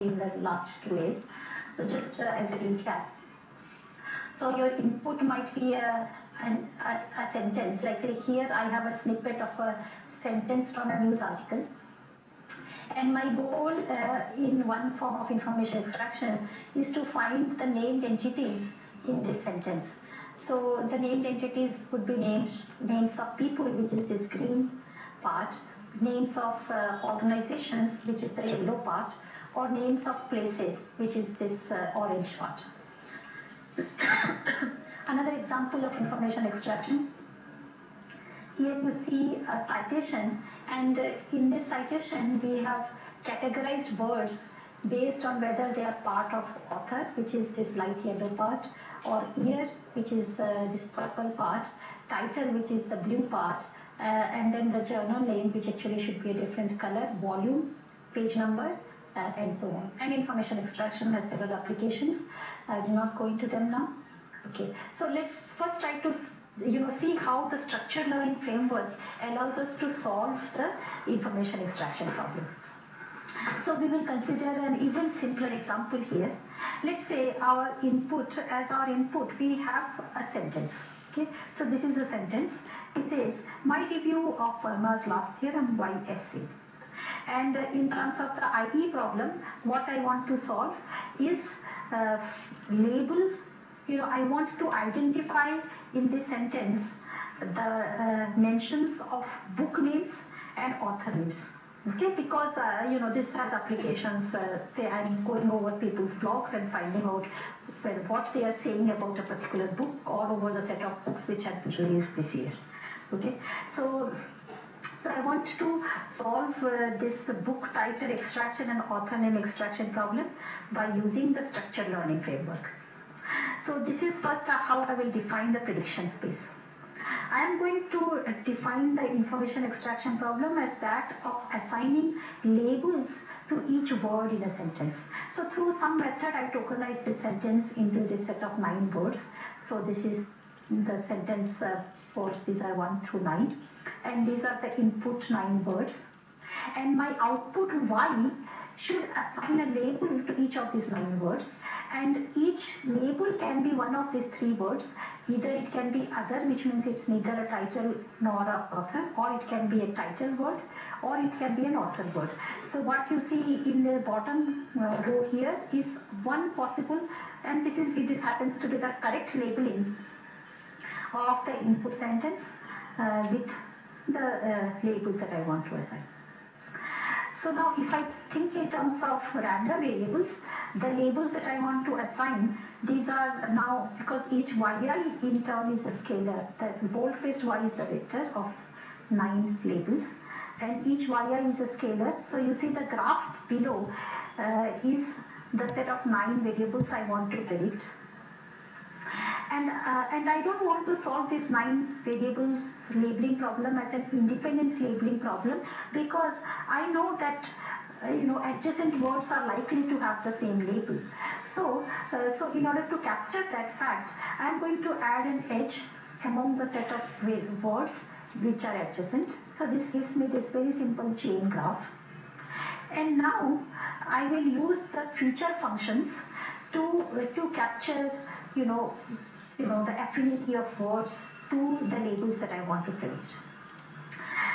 in the last 2 days. So just as a recap. So your input might be a sentence. Like say here I have a snippet of a sentence from a news article. And my goal in one form of information extraction is to find the named entities in this sentence. So the named entities would be names of people, which is this green part, names of organizations, which is the yellow part, or names of places, which is this orange part. Another example of information extraction. Here you see a citation, and in this citation we have categorized words based on whether they are part of author, which is this light yellow part, or year, which is this purple part, title, which is the blue part, and then the journal name, which actually should be a different color, volume, page number, and so on. And information extraction has several applications. I will not go into them now. Okay, so let's first try to see how the structured learning framework allows us to solve the information extraction problem. So we will consider an even simpler example here. Let's say our input, we have a sentence. Okay, so this is a sentence. It says, my review of Verma's last theorem by essay. And in terms of the IE problem, what I want to solve is label. I want to identify in this sentence the mentions of book names and author names. Okay, because this has applications. Say I'm going over people's blogs and finding out what they are saying about a particular book, or over the set of books which have been released this year. Okay, so I want to solve this book title extraction and author name extraction problem by using the structured learning framework. So this is first how I will define the prediction space. I am going to define the information extraction problem as that of assigning labels to each word in a sentence. So through some method I tokenize this sentence into this set of 9 words. So this is the sentence words, these are 1 through 9, and these are the input 9 words. And my output Y should assign a label to each of these 9 words, and each label can be one of these 3 words. Either it can be other, which means it's neither a title nor an author, or it can be a title word, or it can be an author word. So what you see in the bottom row here is one possible, and this happens to be the correct labeling of the input sentence with the labels that I want to assign. So now if I think in terms of random variables, the labels that I want to assign, these are now, because each yi in turn is a scalar, the bold-faced y is the vector of 9 labels, and each yi is a scalar. So you see the graph below is the set of 9 variables I want to predict. And I don't want to solve this 9 variables labeling problem as an independent labeling problem, because I know that adjacent words are likely to have the same label. So in order to capture that fact, I am going to add an edge among the set of words which are adjacent. So this gives me this very simple chain graph. And now I will use the feature functions to capture the affinity of words to the labels that I want to predict.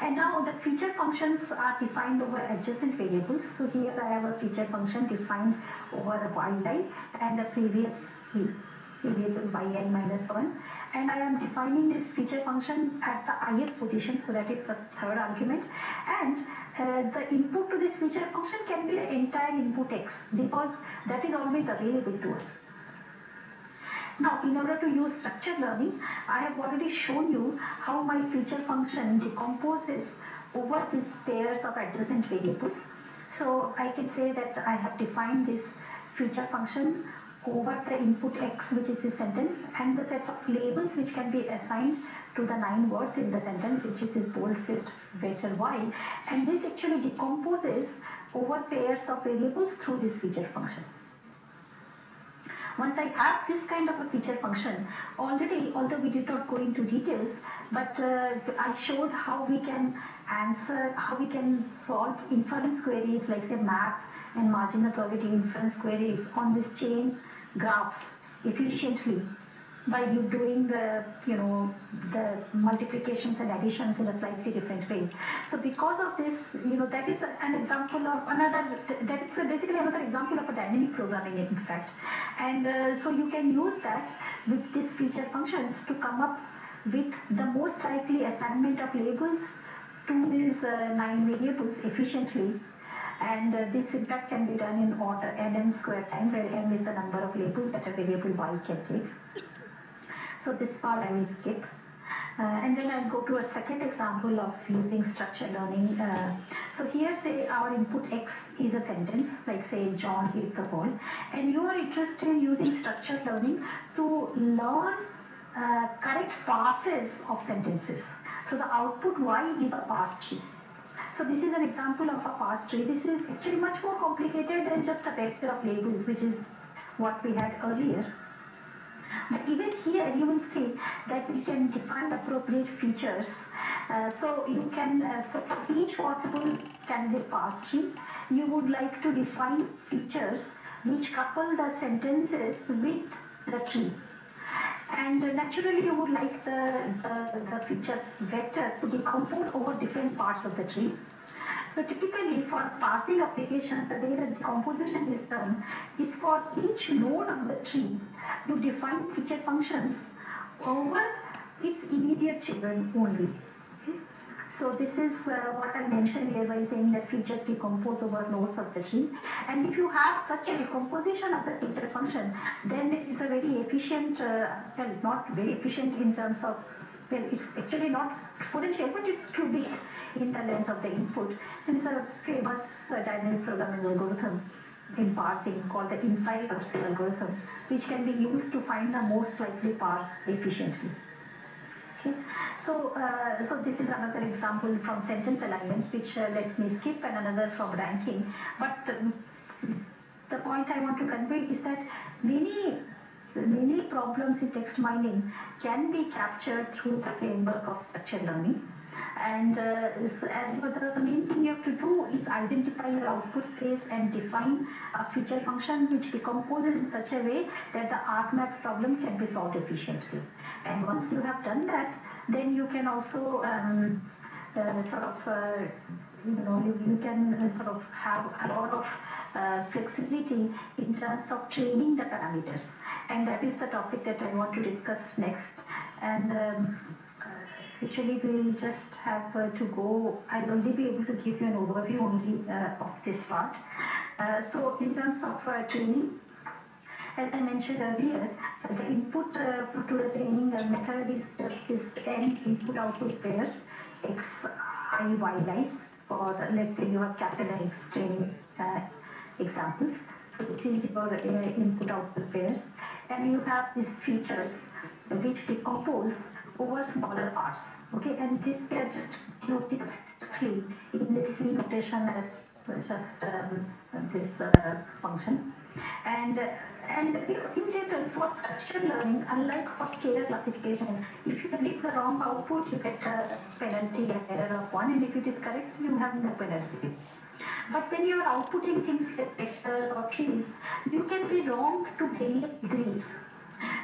And now the feature functions are defined over adjacent variables. So here I have a feature function defined over a yi and the previous variable yn minus 1. And I am defining this feature function at the ith position, so that is the third argument. And the input to this feature function can be the entire input x, because that is always available to us. Now, in order to use structured learning, I have already shown you how my feature function decomposes over these pairs of adjacent variables. So I can say that I have defined this feature function over the input x, which is the sentence, and the set of labels which can be assigned to the 9 words in the sentence, which is this bold-faced vector y. And this actually decomposes over pairs of variables through this feature function. Once I have this kind of a feature function, already, although we did not go into details, but I showed how we can solve inference queries like say map and marginal probability inference queries on this chain graphs efficiently by you doing the the multiplications and additions in a slightly different way. So because of this, that is an example of that is basically another example of a dynamic programming in fact. And so you can use that with these feature functions to come up with the most likely assignment of labels to these 9 variables efficiently. And this in fact can be done in order n square time, where n is the number of labels that a variable y can take. So this part I will skip. And then I'll go to a second example of using structured learning. So here say our input x is a sentence, like say John hit the ball, and you are interested in using structured learning to learn correct parses of sentences. So the output y is a parse tree. So this is an example of a parse tree. This is actually much more complicated than just a vector of labels, which is what we had earlier. But even here you will see that we can define appropriate features. So you can, so for each possible candidate parse tree, you would like to define features which couple the sentences with the tree. And naturally you would like the feature vector to decompose over different parts of the tree. So typically for parsing applications, the way the decomposition is done is for each node of the tree, you define feature functions over its immediate children only. Okay? So this is what I mentioned here by saying that features decompose over nodes of the tree. And if you have such a decomposition of the feature function, then it is a very efficient, well, not very efficient in terms of, well, it's actually not exponential, but it's cubic in the length of the input. And it's a famous dynamic programming algorithm in parsing called the ISI Kolkata algorithm, which can be used to find the most likely parse efficiently. Okay. So this is another example from sentence alignment, which let me skip, and another from ranking. But the point I want to convey is that many problems in text mining can be captured through the framework of structured learning. And the main thing you have to do is identify your output space and define a feature function which decomposes in such a way that the argmax problem can be solved efficiently. And once you have done that, then you can also you can sort of have a lot of flexibility in terms of training the parameters. And that is the topic that I want to discuss next. And actually, we'll just have to go. I'll only be able to give you an overview only of this part. So in terms of training, as I mentioned earlier, the input to the training method is just this n input-output pairs, x, I, y, lies, or let's say you have capital X training examples. So this is your input-output pairs, and you have these features which decompose over smaller parts. Okay, and this we are just denoting strictly in the C notation as just this function. And in general, for structured learning, unlike for scalar classification, if you give the wrong output, you get a penalty, an error of 1, and if it is correct, you have no penalty. But when you are outputting things like vectors or trees, you can be wrong to various degrees.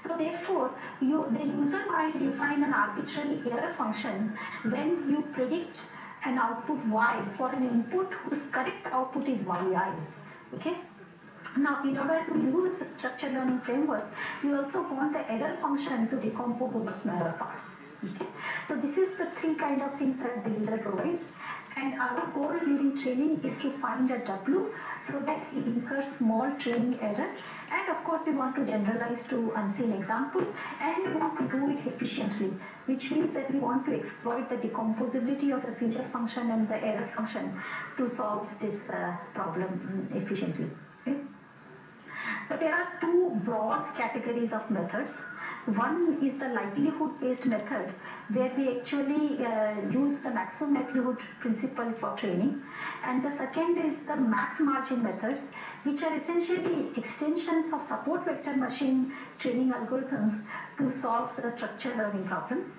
So therefore, the user might define an arbitrary error function when you predict an output y for an input whose correct output is yi. Okay? Now, in order to use the structured learning framework, you also want the error function to decompose over smaller parts. Okay? So this is the three kind of things that the user provides. And our goal during training is to find a W so that we incur small training error. And of course, we want to generalize to unseen examples, and we want to do it efficiently, which means that we want to exploit the decomposability of the feature function and the error function to solve this problem efficiently. Okay? So there are two broad categories of methods. One is the likelihood-based method, where we actually use the maximum likelihood principle for training. And the second is the max margin methods, which are essentially extensions of support vector machine training algorithms to solve the structured learning problem.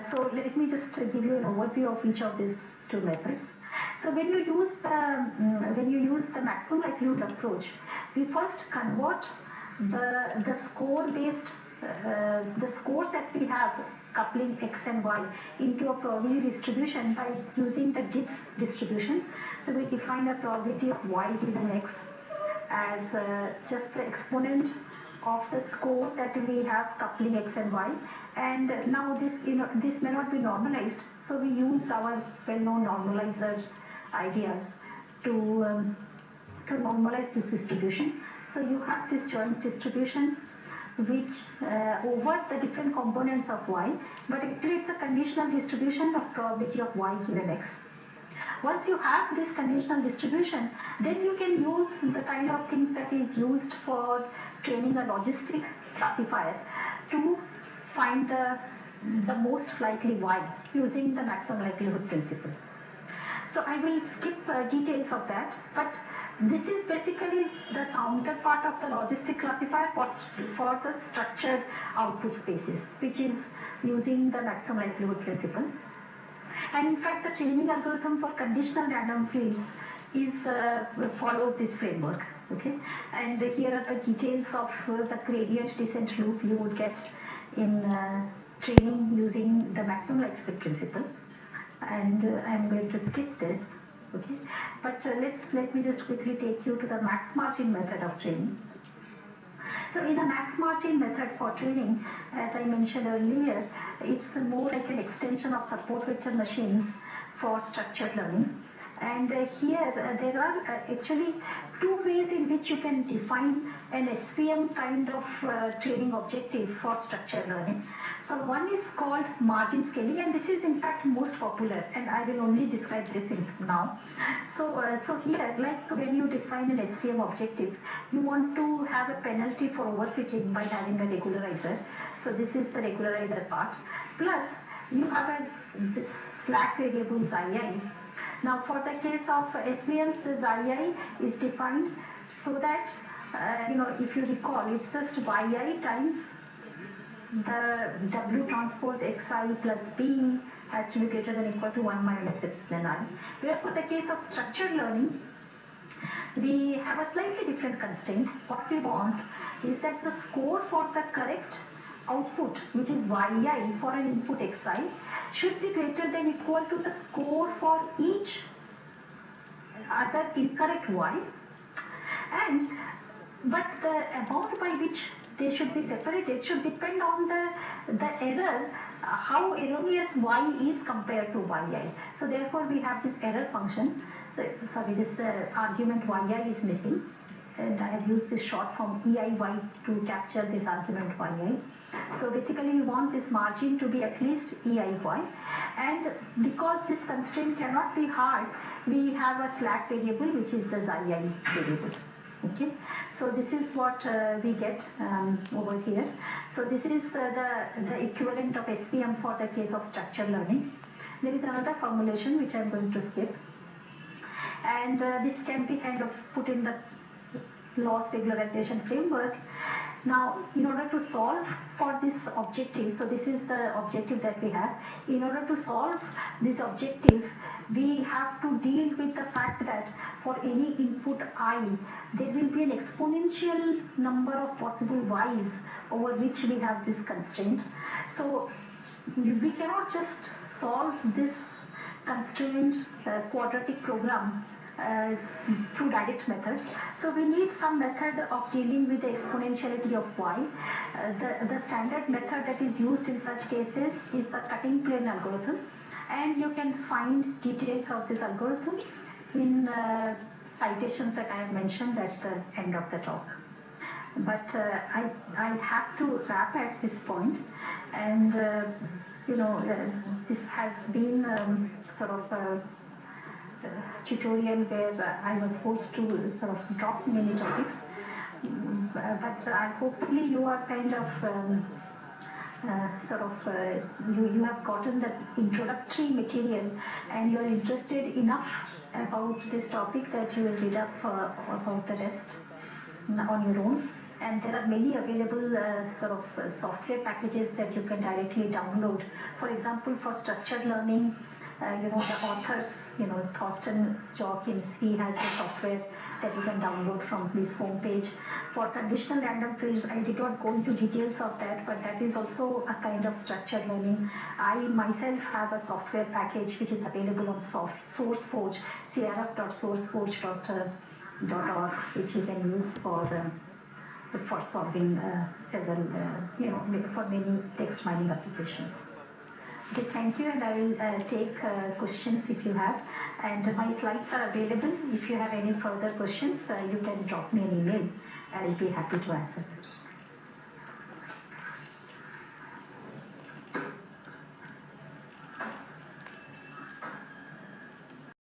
So let me just give you an overview of each of these two methods. So when you use the maximum likelihood approach, we first convert the score based the scores that we have coupling x and y into a probability distribution by using the Gibbs distribution. So we define a probability of y given x as just the exponent of the score that we have coupling x and y. And now this may not be normalized, so we use our well-known normalizer ideas to normalize this distribution. So you have this joint distribution which over the different components of y, but actually it's a conditional distribution of probability of y given x. Once you have this conditional distribution, then you can use the kind of things that is used for training a logistic classifier to find the most likely y using the maximum likelihood principle. So I will skip details of that, but this is basically the counterpart of the logistic classifier for the structured output spaces, which is using the maximum likelihood principle. And in fact, the training algorithm for conditional random fields follows this framework. Okay, and here are the details of the gradient descent loop you would get in training using the maximum likelihood principle. And I'm going to skip this. Okay, but let me just quickly take you to the max margin method of training. So in a max margin method for training, as I mentioned earlier, it's more like an extension of support vector machines for structured learning. And here there are actually two ways in which you can define an SVM kind of training objective for structured learning. So one is called margin scaling, and this is in fact most popular, and I will only describe this now. So here, like when you define an SVM objective, you want to have a penalty for overfitting by having a regularizer. So this is the regularizer part. Plus, you have this slack variable xi. Now for the case of SVMs, the xi is defined so that, if you recall, it's just yi times the W transpose xi plus b has to be greater than or equal to 1 minus epsilon I. Where for the case of structured learning, we have a slightly different constraint. What we want is that the score for the correct output, which is yi for an input xi, should be greater than or equal to the score for each other incorrect y, but the amount by which they should be separated should depend on the error, how erroneous y is compared to yi. So therefore we have this error function. So, sorry, this argument yi is missing, and I have used this short form eiy to capture this argument yi. So basically we want this margin to be at least eiy, and because this constraint cannot be hard, we have a slack variable which is the xi variable. Okay, so this is what we get over here. So this is the equivalent of SVM for the case of structured learning. There is another formulation which I am going to skip, and this can be kind of put in the loss regularization framework. Now, in order to solve for this objective, so this is the objective that we have. In order to solve this objective, we have to deal with the fact that for any input I, there will be an exponential number of possible y's over which we have this constraint. So we cannot just solve this constrained quadratic program through direct methods. So we need some method of dealing with the exponentiality of y. The standard method that is used in such cases is the cutting plane algorithm, and you can find details of this algorithm in citations that I have mentioned at the end of the talk. But I have to wrap at this point, and this has been sort of a tutorial where I was forced to sort of drop many topics, but hopefully you are kind of you have gotten the introductory material, and you are interested enough about this topic that you will read up about the rest on your own. And there are many available software packages that you can directly download. For example, for structured learning, the authors Thorsten Joachim, he has a software that you can download from his homepage. For traditional random fields, I did not go into details of that, but that is also a kind of structured learning. I myself have a software package which is available on SourceForge, crf.sourceforge.org, which you can use for solving several, for many text mining applications. Okay, thank you, and I will take questions if you have. And my slides are available. If you have any further questions, you can drop me an email. I will be happy to answer them.